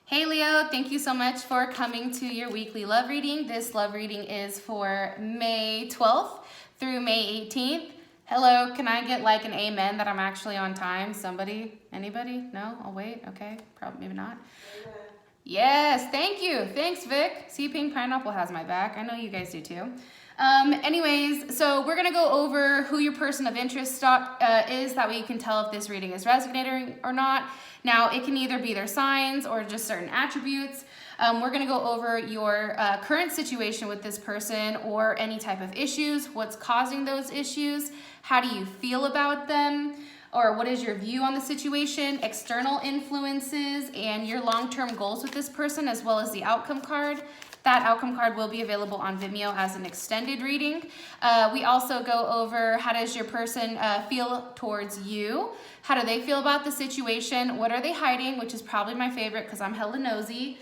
Hey Leo, thank you so much for coming to your weekly love reading. This love reading is for May 12th through May 18th. Hello, can I get like an amen that I'm actually on time? Somebody? Anybody? No? I'll wait. Okay, probably maybe not. Amen. Yes, thank you. Thanks, Vic. See, Pink Pineapple has my back. I know you guys do too. Anyways, so we're going to go over who your person of interest is. That way you can tell if this reading is resonating or not. Now, it can either be their signs or just certain attributes. We're going to go over your current situation with this person or any type of issues, what's causing those issues, how do you feel about them, or what is your view on the situation, external influences, and your long-term goals with this person, as well as the outcome card. That outcome card will be available on Vimeo as an extended reading. We also go over how does your person feel towards you? How do they feel about the situation? What are they hiding? Which is probably my favorite because I'm hella nosy.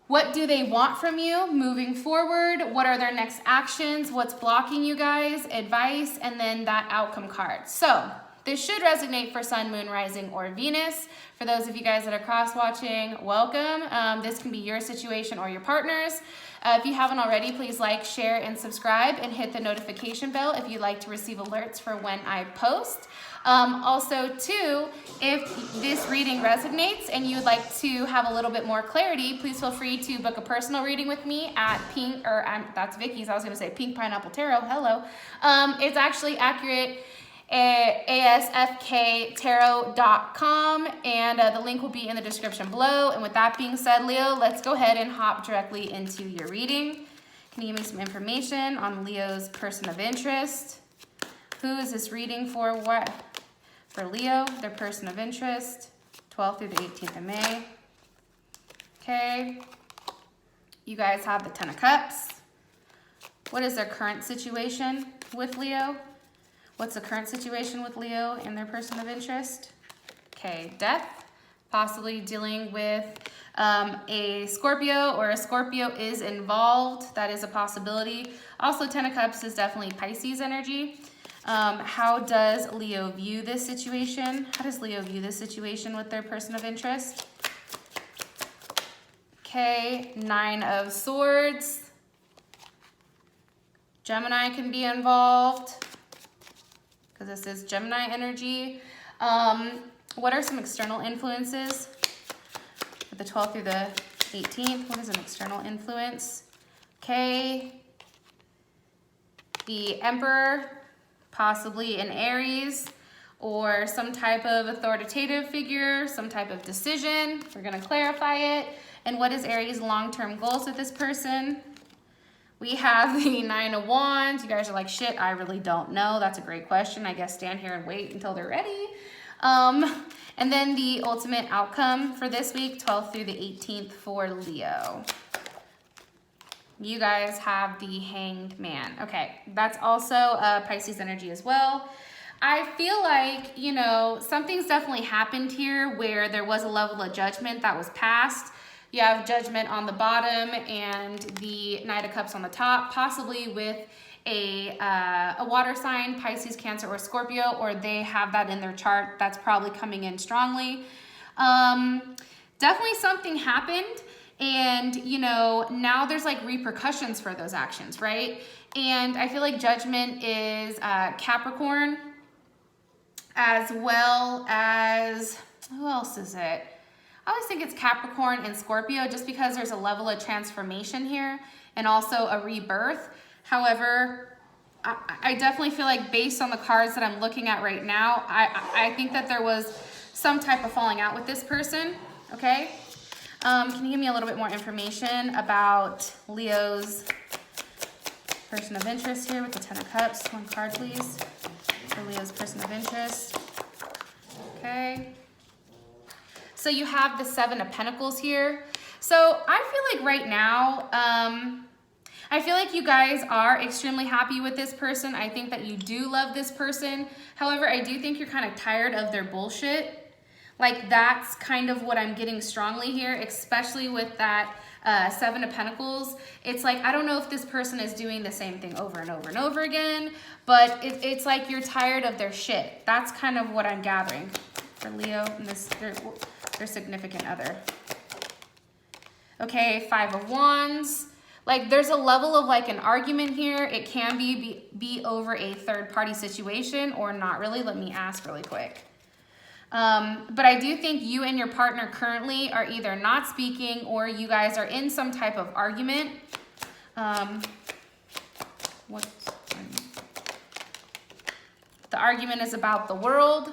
What do they want from you moving forward? What are their next actions? What's blocking you guys? Advice, and then that outcome card. So this should resonate for Sun, Moon, Rising, or Venus. For those of you guys that are cross-watching, welcome. This can be your situation or your partner's. If you haven't already, please like, share, and subscribe, and hit the notification bell if you'd like to receive alerts for when I post. Also, too, if this reading resonates and you'd like to have a little bit more clarity, please feel free to book a personal reading with me at that's Vicky's. I was going to say Pink Pineapple Tarot. Hello. It's actually accurate. ASFKtarot.com, and the link will be in the description below. And with that being said, Leo, let's go ahead and hop directly into your reading. Can you give me some information on Leo's person of interest? Who is this reading for? What? For Leo, their person of interest, 12th through the 18th of May. Okay. You guys have the 10 of Cups. What is their current situation with Leo? What's the current situation with Leo and their person of interest? Okay, Death, possibly dealing with a Scorpio, or a Scorpio is involved. That is a possibility. Also, 10 of Cups is definitely Pisces energy. How does Leo view this situation? How does Leo view this situation with their person of interest? Okay, 9 of Swords. Gemini can be involved, because this is Gemini energy. What are some external influences? For the 12th through the 18th, what is an external influence? Okay. The Emperor, possibly an Aries, or some type of authoritative figure, some type of decision. We're going to clarify it. And what is Aries' long-term goals with this person? We have the 9 of Wands. You guys are like, shit, I really don't know. That's a great question. I guess stand here and wait until they're ready. And then the ultimate outcome for this week, 12th through the 18th for Leo. You guys have the Hanged Man. Okay, that's also Pisces energy as well. I feel like, you know, something's definitely happened here where there was a level of judgment that was passed. You have Judgment on the bottom and the Knight of Cups on the top, possibly with a water sign, Pisces, Cancer, or Scorpio, or they have that in their chart. That's probably coming in strongly. Definitely something happened, and, you know, now there's like repercussions for those actions, right? And I feel like Judgment is Capricorn, as well as, who else is it? I always think it's Capricorn and Scorpio, just because there's a level of transformation here and also a rebirth. However, I definitely feel like based on the cards that I'm looking at right now, I think that there was some type of falling out with this person, okay? Can you give me a little bit more information about Leo's person of interest here with the 10 of Cups? One card, please, for Leo's person of interest. Okay. So you have the 7 of Pentacles here. So I feel like right now, I feel like you guys are extremely happy with this person. I think that you do love this person. However, I do think you're kind of tired of their bullshit. Like, that's kind of what I'm getting strongly here, especially with that 7 of Pentacles. It's like, I don't know if this person is doing the same thing over and over and over again, but it's like you're tired of their shit. That's kind of what I'm gathering for Leo in this their significant other. Okay, Five of Wands. Like there's a level of like an argument here. It can be over a third party situation or not really. Let me ask really quick. But I do think you and your partner currently are either not speaking or you guys are in some type of argument. The argument is about the world.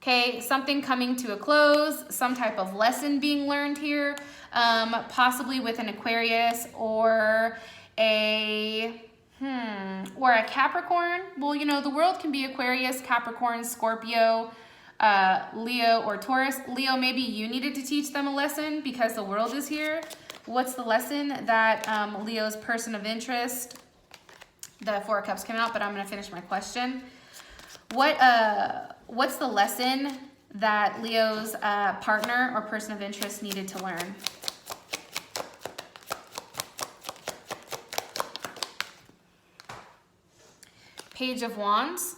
Okay, something coming to a close, some type of lesson being learned here, possibly with an Aquarius or a Capricorn. Well, you know, the world can be Aquarius, Capricorn, Scorpio, Leo, or Taurus. Leo, maybe you needed to teach them a lesson because the world is here. What's the lesson that Leo's person of interest, the Four of Cups came out, but I'm going to finish my question. What's the lesson that Leo's partner or person of interest needed to learn? Page of Wands.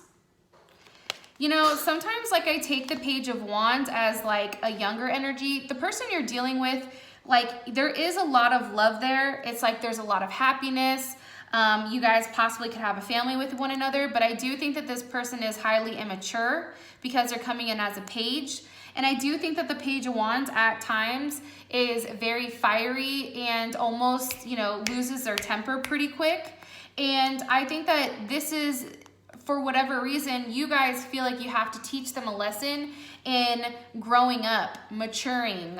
You know, sometimes like I take the Page of Wands as like a younger energy. The person you're dealing with, like there is a lot of love there. It's like there's a lot of happiness. You guys possibly could have a family with one another, but I do think that this person is highly immature because they're coming in as a page. And I do think that the Page of Wands at times is very fiery and almost, you know, loses their temper pretty quick. And I think that this is, for whatever reason, you guys feel like you have to teach them a lesson in growing up, maturing,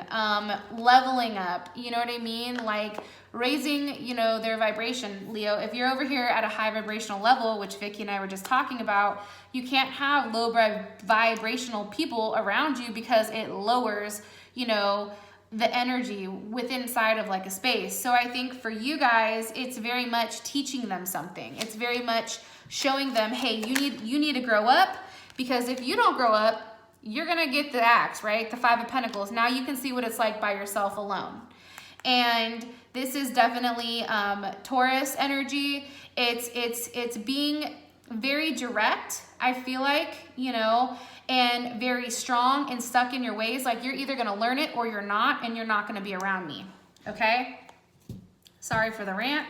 leveling up, you know what I mean? Like raising, you know, their vibration. Leo, if you're over here at a high vibrational level, which Vicky and I were just talking about, you can't have low vibrational people around you because it lowers, you know, the energy within inside of like a space. So I think for you guys, it's very much teaching them something. It's very much showing them, hey, you need to grow up, because if you don't grow up, you're gonna get the axe, right? The Five of Pentacles. Now you can see what it's like by yourself alone. And this is definitely Taurus energy. It's being very direct, I feel like, you know, and very strong and stuck in your ways. Like you're either gonna learn it or you're not, and you're not gonna be around me, okay? Sorry for the rant.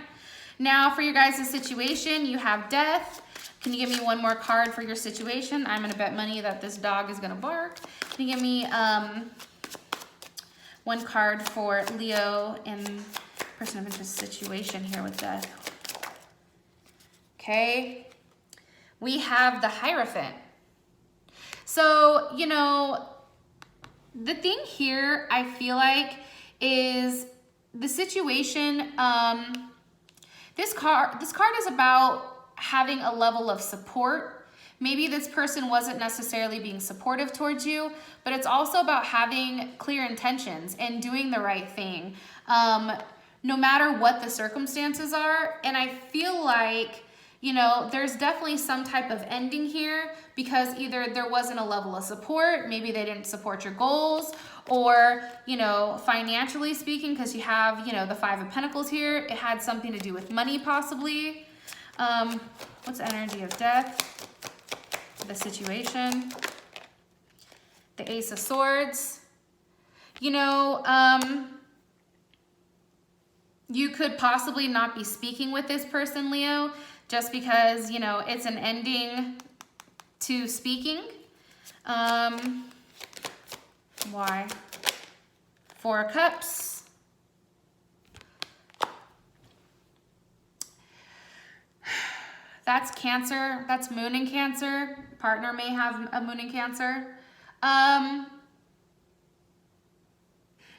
Now for your guys' situation, you have Death. Can you give me one more card for your situation? I'm gonna bet money that this dog is gonna bark. Can you give me one card for Leo and person of interest situation here with Death? Okay, we have the Hierophant. So, you know, the thing here I feel like is the situation, this card is about having a level of support. Maybe this person wasn't necessarily being supportive towards you, but it's also about having clear intentions and doing the right thing, no matter what the circumstances are. And I feel like, you know, there's definitely some type of ending here because either there wasn't a level of support, maybe they didn't support your goals, or, you know, financially speaking, because you have, you know, the Five of Pentacles here, it had something to do with money possibly. What's the energy of Death? The situation. The Ace of Swords. You know, you could possibly not be speaking with this person, Leo, just because, you know, it's an ending to speaking. Why? Four of Cups. That's Cancer. That's Moon in Cancer. Partner may have a Moon in Cancer.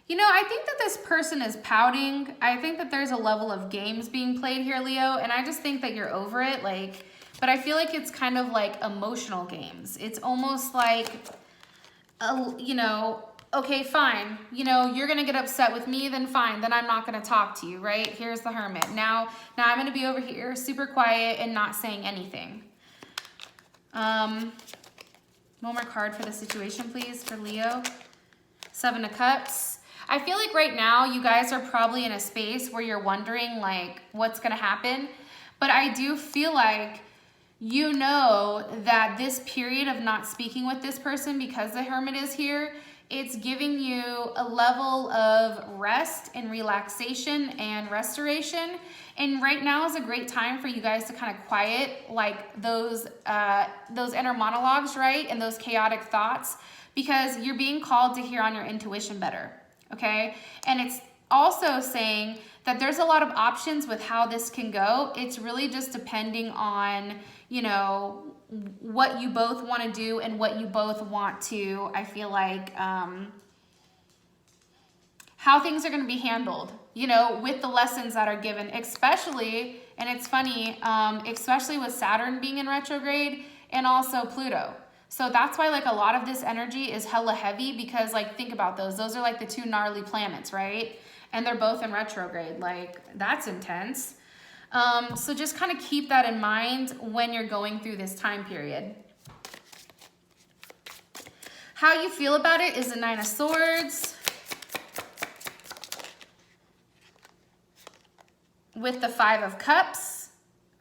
You know, I think that this person is pouting. I think that there's a level of games being played here, Leo, and I just think that you're over it. Like, but I feel like it's kind of like emotional games. It's almost like, you know, okay, fine. You know, you're going to get upset with me, then fine. Then I'm not going to talk to you, right? Here's the Hermit. Now I'm going to be over here super quiet and not saying anything. One more card for the situation, please, for Leo. Seven of Cups. I feel like right now you guys are probably in a space where you're wondering like what's going to happen. But I do feel like you know that this period of not speaking with this person because the Hermit is here It's giving you a level of rest and relaxation and restoration. And right now is a great time for you guys to kind of quiet like those inner monologues, right? And those chaotic thoughts, because you're being called to hear on your intuition better, okay? And it's also saying that there's a lot of options with how this can go. It's really just depending on, you know, what you both want to do and what you both want to, I feel like, how things are going to be handled, you know, with the lessons that are given, especially, and it's funny, especially with Saturn being in retrograde and also Pluto. So that's why like a lot of this energy is hella heavy, because like, think about those. Those are like the two gnarly planets, right? And they're both in retrograde. Like, that's intense. So just kind of keep that in mind when you're going through this time period. How you feel about it is the Nine of Swords with the Five of Cups,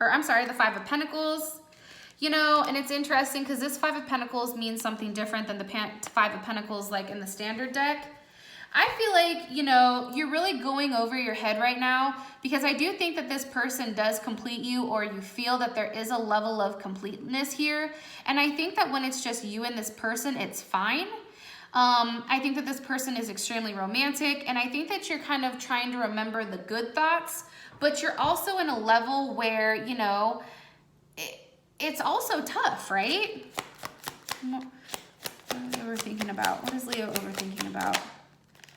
or I'm sorry, the Five of Pentacles. You know, and it's interesting because this Five of Pentacles means something different than the Five of Pentacles like in the standard deck. I feel like, you know, you're really going over your head right now, because I do think that this person does complete you, or you feel that there is a level of completeness here. And I think that when it's just you and this person, it's fine. I think that this person is extremely romantic, and I think that you're kind of trying to remember the good thoughts, but you're also in a level where, you know, it's also tough, right? What are we overthinking about? What is Leo overthinking about?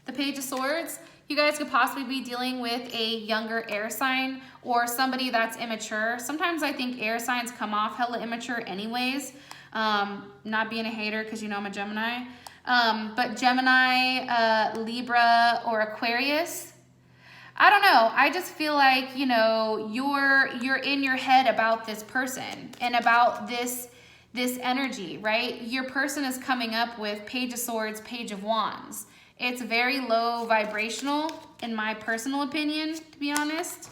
The Page of Swords. You guys could possibly be dealing with a younger air sign or somebody that's immature. Sometimes I think air signs come off hella immature anyways. Not being a hater, because you know I'm a Gemini. But Gemini, Libra, or Aquarius. I don't know. I just feel like, you know, you're in your head about this person and about this energy, right? Your person is coming up with Page of Swords, Page of Wands. It's very low vibrational, in my personal opinion, to be honest.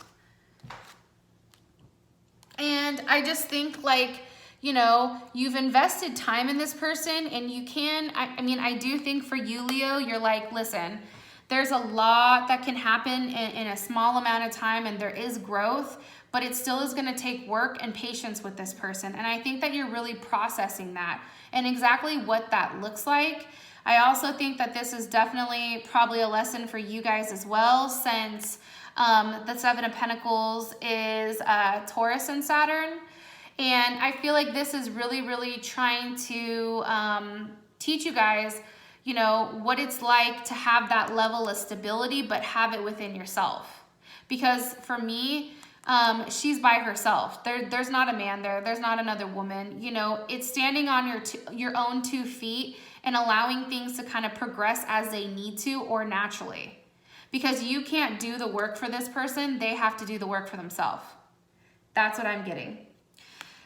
And I just think, like, you know, you've invested time in this person, and you can, I mean, I do think for you, Leo, you're like, listen, there's a lot that can happen in a small amount of time, and there is growth, but it still is going to take work and patience with this person. And I think that you're really processing that and exactly what that looks like. I also think that this is definitely probably a lesson for you guys as well, since the Seven of Pentacles is Taurus and Saturn. And I feel like this is really, really trying to teach you guys, you know, what it's like to have that level of stability, but have it within yourself. Because for me, she's by herself. There's not a man there. There's not another woman. You know, it's standing on your own 2 feet and allowing things to kind of progress as they need to, or naturally. Because you can't do the work for this person. They have to do the work for themselves. That's what I'm getting.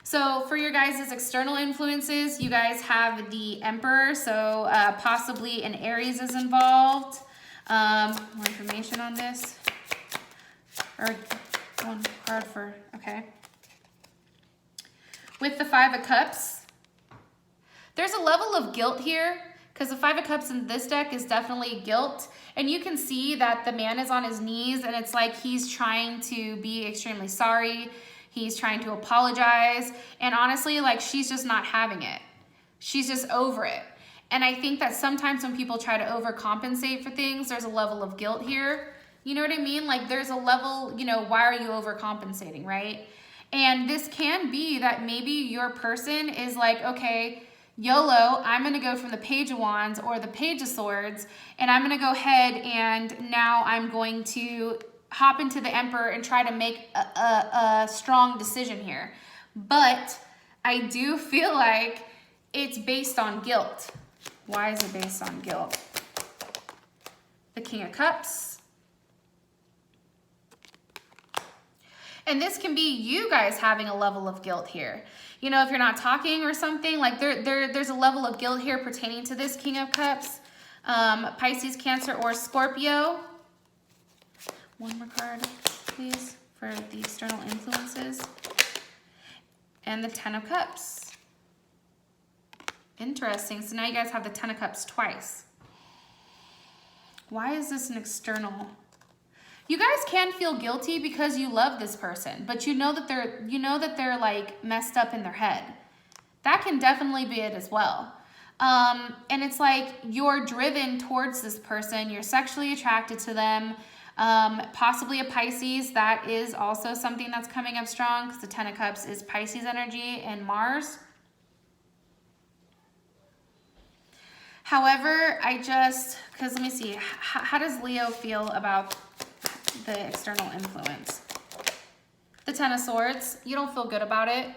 So for your guys' external influences, you guys have the Emperor. So possibly an Aries is involved. More information on this. Or one card for, okay. With the Five of Cups, there's a level of guilt here, because the Five of Cups in this deck is definitely guilt. And you can see that the man is on his knees, and it's like he's trying to be extremely sorry. He's trying to apologize. And honestly, like, she's just not having it. She's just over it. And I think that sometimes when people try to overcompensate for things, there's a level of guilt here. You know what I mean? Like, there's a level, you know, why are you overcompensating, right? And this can be that maybe your person is like, okay, YOLO, I'm going to go from the Page of Wands or the Page of Swords, and I'm going to go ahead and now I'm going to hop into the Emperor and try to make a strong decision here. But I do feel like it's based on guilt. Why is it based on guilt? The King of Cups. And this can be you guys having a level of guilt here. You know, if you're not talking or something, like there's a level of guilt here pertaining to this King of Cups. Pisces, Cancer, or Scorpio. One more card, please, for the external influences. And the Ten of Cups. Interesting. So now you guys have the Ten of Cups twice. Why is this an external? You guys can feel guilty because you love this person, but you know that they're like messed up in their head. That can definitely be it as well. And it's like you're driven towards this person. You're sexually attracted to them. Possibly a Pisces. That is also something that's coming up strong because the Ten of Cups is Pisces energy and Mars. However, because let me see, how does Leo feel about the external influence? The Ten of Swords, you don't feel good about it.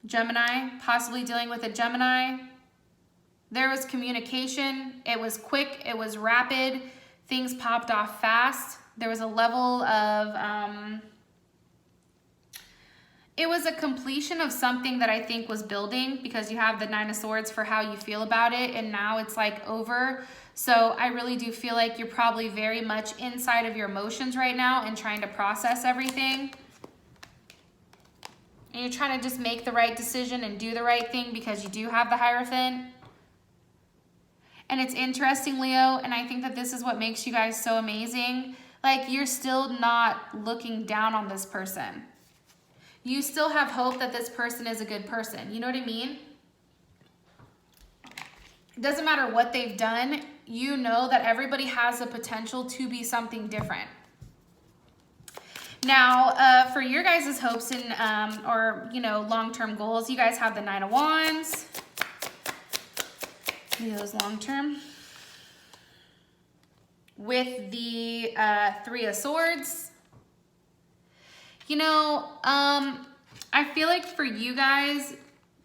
Gemini, possibly dealing with a Gemini. There was communication. It was quick. It was rapid. Things popped off fast. There was a level of, it was a completion of something that I think was building, because you have the Nine of Swords for how you feel about it, and now it's like over. So I really do feel like you're probably very much inside of your emotions right now and trying to process everything. And you're trying to just make the right decision and do the right thing because you do have the Hierophant. And it's interesting, Leo, and I think that this is what makes you guys so amazing. Like, you're still not looking down on this person. You still have hope that this person is a good person. You know what I mean? It doesn't matter what they've done. You know that everybody has the potential to be something different. Now, for your guys' hopes and, or, you know, long-term goals, you guys have the Nine of Wands. Leo's long-term. With the Three of Swords. You know, I feel like for you guys,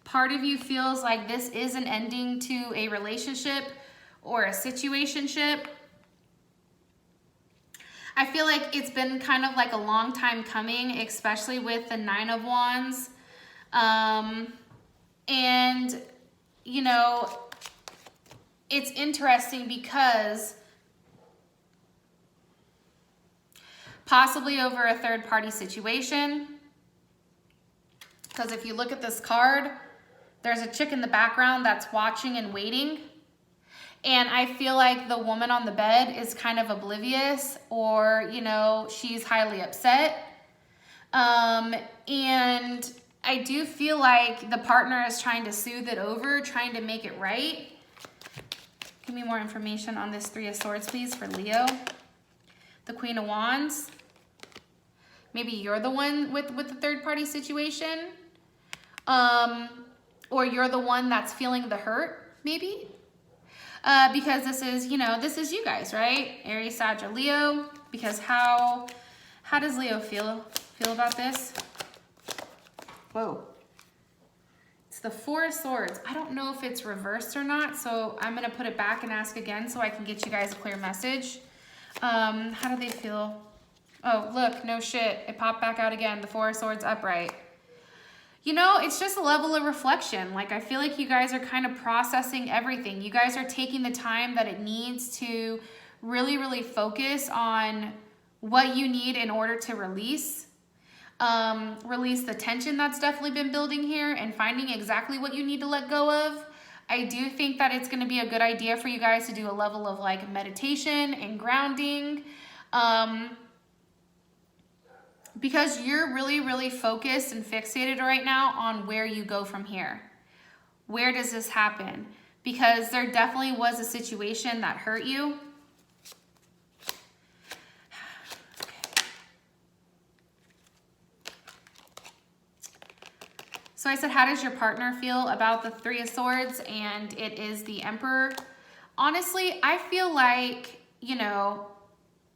part of you feels like this is an ending to a relationship or a situationship. I feel like it's been kind of like a long time coming, especially with the Nine of Wands. And, you know, it's interesting because possibly over a third-party situation. Because if you look at this card, there's a chick in the background that's watching and waiting. And I feel like the woman on the bed is kind of oblivious, or, you know, she's highly upset. And I do feel like the partner is trying to soothe it over, trying to make it right. Give me more information on this Three of Swords, please, for Leo. The Queen of Wands. Maybe you're the one with the third-party situation. Or you're the one that's feeling the hurt, maybe. Because this is, you know, this is you guys, right? Aries, Sag, or Leo. Because how does Leo feel about this? Whoa. It's the Four of Swords. I don't know if it's reversed or not, so I'm going to put it back and ask again so I can get you guys a clear message. How do they feel? Oh, look, no shit. It popped back out again. The Four of Swords upright. You know, it's just a level of reflection. Like, I feel like you guys are kind of processing everything. You guys are taking the time that it needs to really, really focus on what you need in order to release. Release the tension that's definitely been building here and finding exactly what you need to let go of. I do think that it's going to be a good idea for you guys to do a level of like meditation and grounding. Because you're really, really focused and fixated right now on where you go from here. Where does this happen? Because there definitely was a situation that hurt you. So I said, how does your partner feel about the Three of Swords? And it is the Emperor. Honestly, I feel like, you know,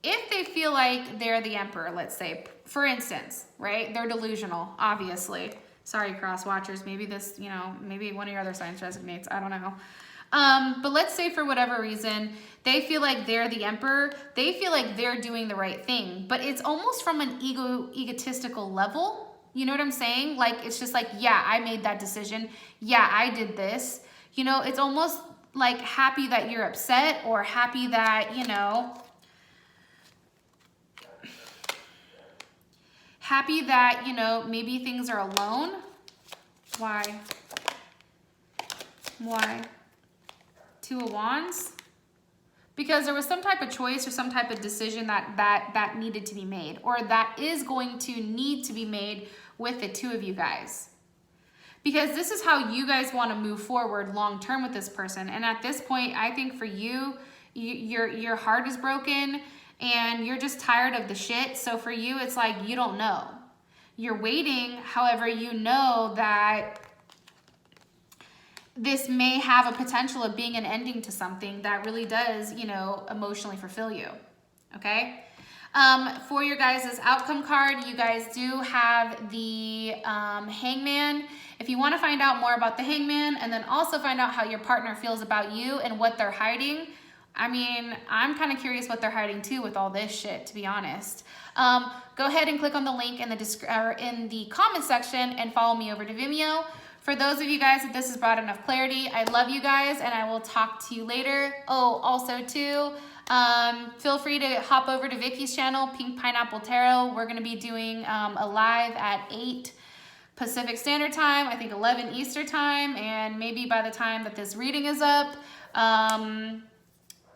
if they feel like they're the Emperor, let's say, for instance, right? They're delusional, obviously. Sorry, cross watchers. Maybe this, you know, maybe one of your other signs resonates. I don't know. But let's say for whatever reason, they feel like they're the Emperor. They feel like they're doing the right thing. But it's almost from an egotistical level. You know what I'm saying? Like, it's just like, yeah, I made that decision. Yeah, I did this. You know, it's almost like happy that you're upset, or happy that, you know, happy that, you know, maybe things are alone. Why? Why? Two of Wands? Because there was some type of choice or some type of decision that needed to be made, or that is going to need to be made with the two of you guys. Because this is how you guys want to move forward long term with this person. And at this point, I think for you, your heart is broken and you're just tired of the shit. So for you, it's like you don't know. You're waiting, however, you know that this may have a potential of being an ending to something that really does, you know, emotionally fulfill you, okay? For your guys' outcome card, you guys do have the Hangman. If you want to find out more about the Hangman and then also find out how your partner feels about you and what they're hiding, I mean, I'm kind of curious what they're hiding too with all this shit, to be honest. Go ahead and click on the link in the comment section and follow me over to Vimeo. For those of you guys that this has brought enough clarity, I love you guys and I will talk to you later. Oh, also too, feel free to hop over to Vicky's channel, Pink Pineapple Tarot. We're going to be doing a live at 8 Pacific Standard Time, I think 11 Eastern Time, and maybe by the time that this reading is up,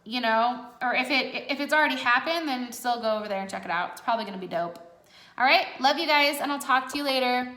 you know, or if it's already happened, then still go over there and check it out. It's probably going to be dope. All right, love you guys, and I'll talk to you later.